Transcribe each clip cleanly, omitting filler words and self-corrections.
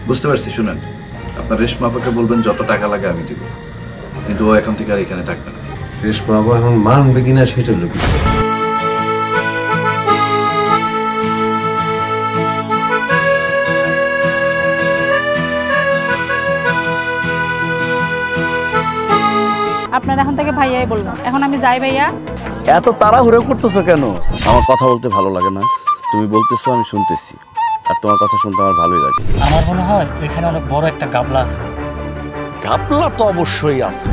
বুঝতে পারছি, শুনেন, আপনার রেশমা আপাকে বলবেন যত টাকা লাগে আমি দিব, কিন্তু ও এখন থেকে আর এখানে থাকবে না। রেশমা আপা এখন মানবে কিনা সেটা লোক। আপনার এখন থেকে ভাইয়াই বলবো। এখন আমি যাই ভাইয়া। এত তাড়াহুড়ো করতেছো কেন? আমার কথা বলতে ভালো লাগে না, তুমি বলতেছো আমি শুনতেছি, আর তোমার কথা শুনতে আমার ভালোই লাগে। আমার মনে হয় এখানে অনেক বড় একটা গাবলা আছে। গাবলা তো অবশ্যই আছে।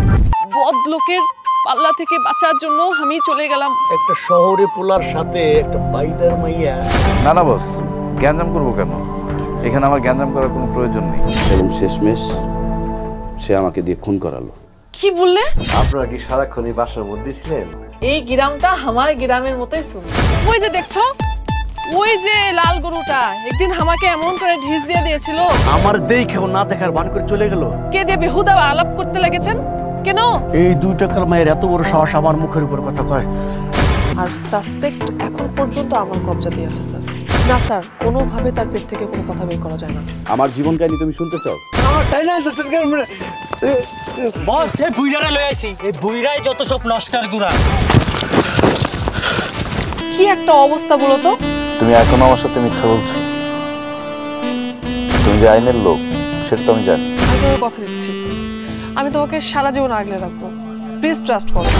বদলোকের পাল্লা থেকে বাঁচার জন্য আমি চলে গেলাম একটা শহরে পোলার সাথে একটা বাইদার মাইয়া। না না বস, গ্যাঞ্জাম করবো কেন? এখানে আমার গ্যাঞ্জাম করার কোনো প্রয়োজন নেই। এবং শেষমেশ সে আমাকে দিয়ে খুন করালো। কি বললে? আপনারা কি সারাক্ষণ এই বাসার মধ্যে ছিলেন? এই গ্রামটা আমার গ্রামের মতোই শুনি। ওই যে দেখছো, ওই যে লাল গরুটা একদিন আমাকে এমন করে ঢিস দিয়ে দিয়েছিল। আমার দেখেও না দেখার ভান করে চলে গেল। কে দিয়ে বেহুদা আলাপ করতে লেগেছেন কেন? এই 2 টাকার মায়ের এত বড় সাহস আমার মুখের উপর কথা কয়। আর সাসপেক্ট এখন পর্যন্ত আমার কবজাতে আছে স্যার। না স্যার, কোনোভাবে তার পেট থেকে কোনো কথা বের করা যায় না। আমার জীবন কাহিনী তুমি শুনতে চাও? বস, এই বুইরারে লই আইছি। এই বুইরাই যত সব নষ্টের গুড়া। কি একটা অবস্থা বলো তো? তুমি এখন আমার সাথে মিথ্যা বলছো। তুমি যে আইনের লোক সেটা তো আমি জানি। আমি তোমাকে কথা দিচ্ছি, আমি তোমাকে সারা জীবন আগলে রাখবো। প্লিজ ট্রাস্ট করো।